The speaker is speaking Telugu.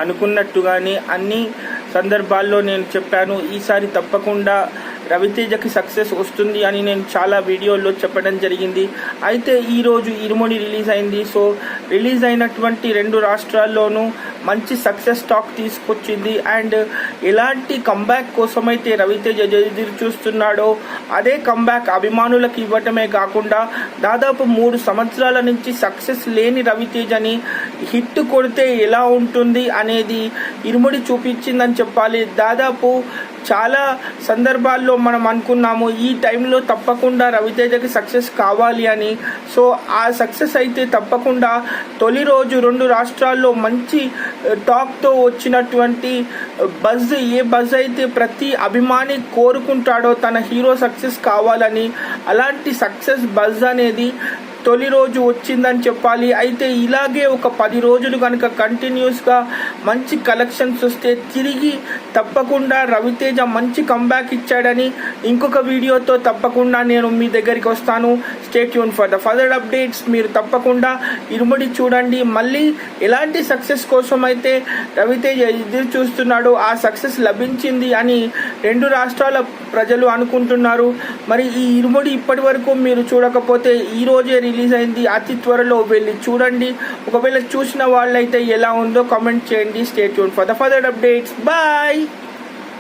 అనుకున్నట్టుగానే అన్ని సందర్భాల్లో నేను చెప్పాను. ఈసారి తప్పకుండా రవితేజకి సక్సెస్ వస్తుంది అని నేను చాలా వీడియోల్లో చెప్పడం జరిగింది. అయితే ఈరోజు ఇరుముడి రిలీజ్ అయింది. సో రిలీజ్ అయినటువంటి 2 రాష్ట్రాల్లోనూ మంచి సక్సెస్ టాక్ తీసుకొచ్చింది. అండ్ ఎలాంటి కంబ్యాక్ కోసమైతే రవితేజ ఎదురు చూస్తున్నాడో అదే కంబ్యాక్ అభిమానులకు ఇవ్వటమే కాకుండా దాదాపు 3 సంవత్సరాల నుంచి సక్సెస్ లేని రవితేజని హిట్ కొడితే ఎలా ఉంటుంది అనేది ఇరుముడి చూపించిందని చెప్పాలి. దాదాపు చాలా సందర్భాల్లో మనం అనుకున్నాము ఈ టైంలో తప్పకుండా రవితేజకి సక్సెస్ కావాలి అని. సో ఆ సక్సెస్ అయితే తప్పకుండా తొలి రోజు 2 రాష్ట్రాల్లో మంచి టాక్తో వచ్చినటువంటి బజ్, ఏ బజ్ అయితే ప్రతి అభిమాని కోరుకుంటాడో తన హీరో సక్సెస్ కావాలని, అలాంటి సక్సెస్ బజ్ అనేది తొలి రోజు వచ్చిందని చెప్పాలి. అయితే ఇలాగే ఒక 10 రోజులు కనుక కంటిన్యూస్గా మంచి కలెక్షన్స్ వస్తే తిరిగి తప్పకుండా రవితేజ మంచి కంబ్యాక్ ఇచ్చాడని ఇంకొక వీడియోతో తప్పకుండా నేను మీ దగ్గరికి వస్తాను. Stay tune for the further updates. మీరు తప్పకుండా ఇరుముడి చూడండి. మళ్ళీ ఎలాంటి సక్సెస్ కోసం అయితే రవితేజ ఎదురు చూస్తున్నాడో ఆ సక్సెస్ లభించింది అని 2 రాష్ట్రాల ప్రజలు అనుకుంటున్నారు. మరి ఈ ఇరుముడి ఇప్పటి వరకు మీరు చూడకపోతే ఈ రోజే రిలీజ్ అయింది. అతి త్వరలో వెళ్ళి చూడండి. ఒకవేళ చూసిన వాళ్ళైతే ఎలా ఉందో కామెంట్ చేయండి. Stay tune for the further updates. Bye.